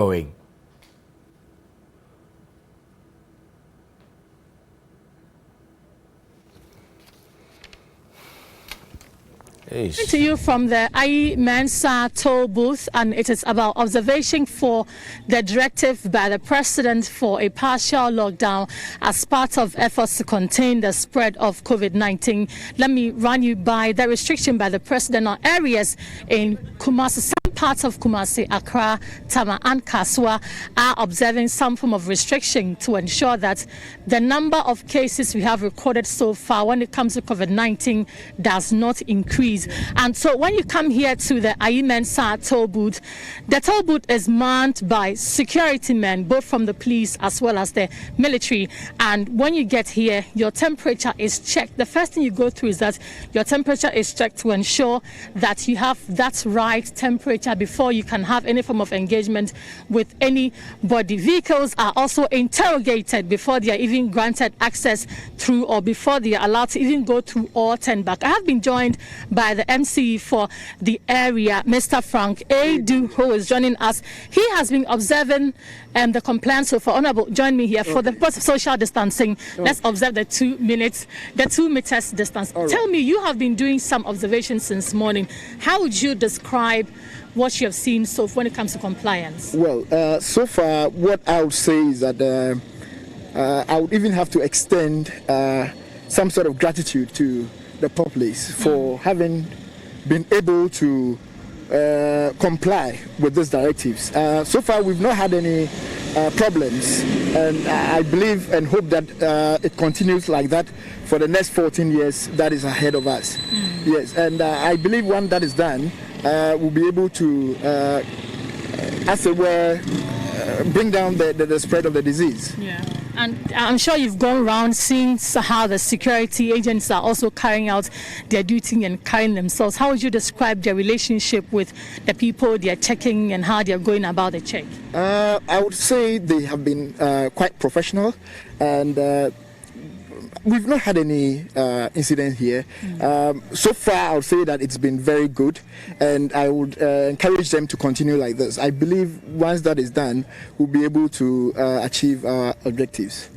going. To you from the IE Mensa toll booth, and it is about observation for the directive by the president for a partial lockdown as part of efforts to contain the spread of COVID-19. Let me run you by the restriction by the president on areas in Kumasi. Some parts of Kumasi, Accra, Tama and Kaswa are observing some form of restriction to ensure that the number of cases we have recorded so far when it comes to COVID-19 does not increase. And so when you come here to the IE Mensa toll booth, the toll booth is manned by security men, both from the police as well as the military. And when you get here, your temperature is checked. The first thing you go through is that your temperature is checked to ensure that you have that right temperature before you can have any form of engagement with anybody. Vehicles are also interrogated before they are even granted access through, or before they are allowed to even go through or turn back. I have been joined by the MC for the area, Mr. Frank Adu, who is joining us. He has been observing the compliance so far. Honorable, join me here for the purpose of social distancing. Let's observe the 2 meters distance. Tell me, you have been doing some observations since morning. How would you describe what you have seen so when it comes to compliance? Well, so far, what I would say is that I would even have to extend some sort of gratitude to the populace for having been able to comply with these directives. So far, we've not had any problems, and I believe and hope that it continues like that for the next 14 years that is ahead of us. Yes, and I believe when that is done, we'll be able to, as it were, bring down the spread of the disease. Yeah. And I'm sure you've gone around seeing how the security agents are also carrying out their duty and carrying themselves. How would you describe their relationship with the people they are checking and how they are going about the check? I would say they have been quite professional, and we've not had any incident here. So far, I would say that it's been very good, and I would encourage them to continue like this. I believe once that is done, we'll be able to achieve our objectives.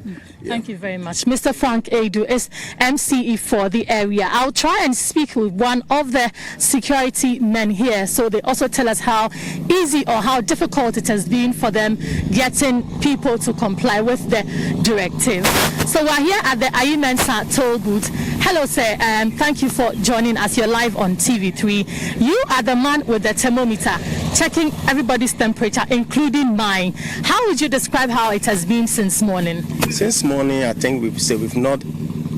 Thank you very much. Mr. Frank Adu is MCE for the area. I'll try and speak with one of the security men here, so they also tell us how easy or how difficult it has been for them getting people to comply with the directive. So we're here at the IE Mensa toll booth. Hello, sir. Thank you for joining us. You're live on TV3. You are the man with the thermometer checking everybody's temperature, including mine. How would you describe how it has been since morning? Since morning, I think we've not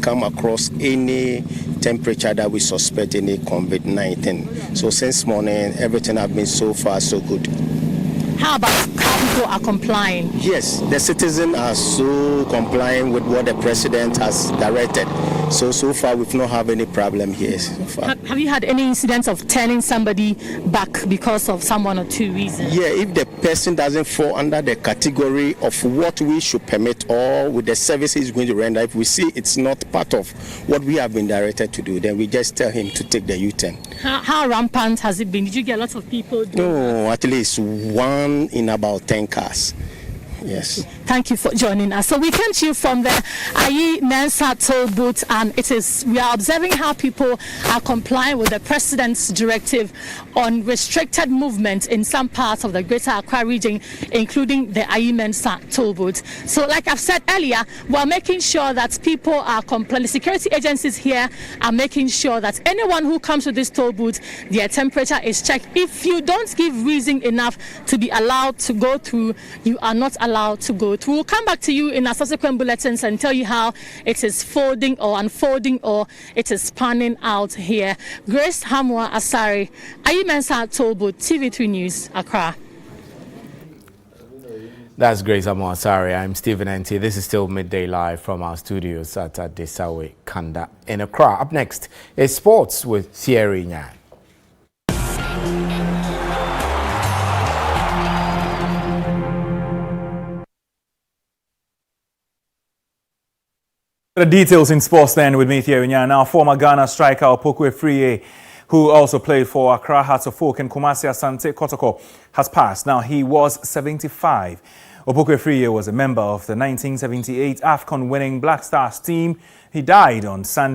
come across any temperature that we suspect any COVID-19. So since morning, everything has been so far so good. How about how people are complying? Yes, the citizens are so complying with what the president has directed. So far, we've not had any problem here so far. Have you had any incidents of turning somebody back because of some one or two reasons? Yeah, if the person doesn't fall under the category of what we should permit or with the services he's going to render, if we see it's not part of what we have been directed to do, then we just tell him to take the U-turn. How rampant has it been? Did you get lots of people doing No, at least 1 in about 10 cars. Yes. Thank you for joining us. So we came to you from the IE Mensa toll booth, and we are observing how people are complying with the president's directive on restricted movement in some parts of the Greater Accra region, including the IE Mensa toll booth. So like I've said earlier, we're making sure that people are complying. The security agencies here are making sure that anyone who comes to this toll booth, their temperature is checked. If you don't give reason enough to be allowed to go through, you are not allowed to go through. We'll come back to you in our subsequent bulletins and tell you how it is folding or unfolding or it is panning out here. Grace Hamwa Asari, IE Mensa toll booth, TV3 News, Accra. That's Grace Hamwa Asari. I'm Stephen Enti. This is still Midday Live from our studios at Desawe Kanda in Accra. Up next is sports with Thierry Nyan. The details in sports then with me, Thierry Nyan. Now, former Ghana striker Opoku Efriye who also played for Accra Hearts of Oak and Kumasi Asante Kotoko, has passed. Now, he was 75. Opoku Afriyie was a member of the 1978 AFCON winning Black Stars team. He died on Sunday.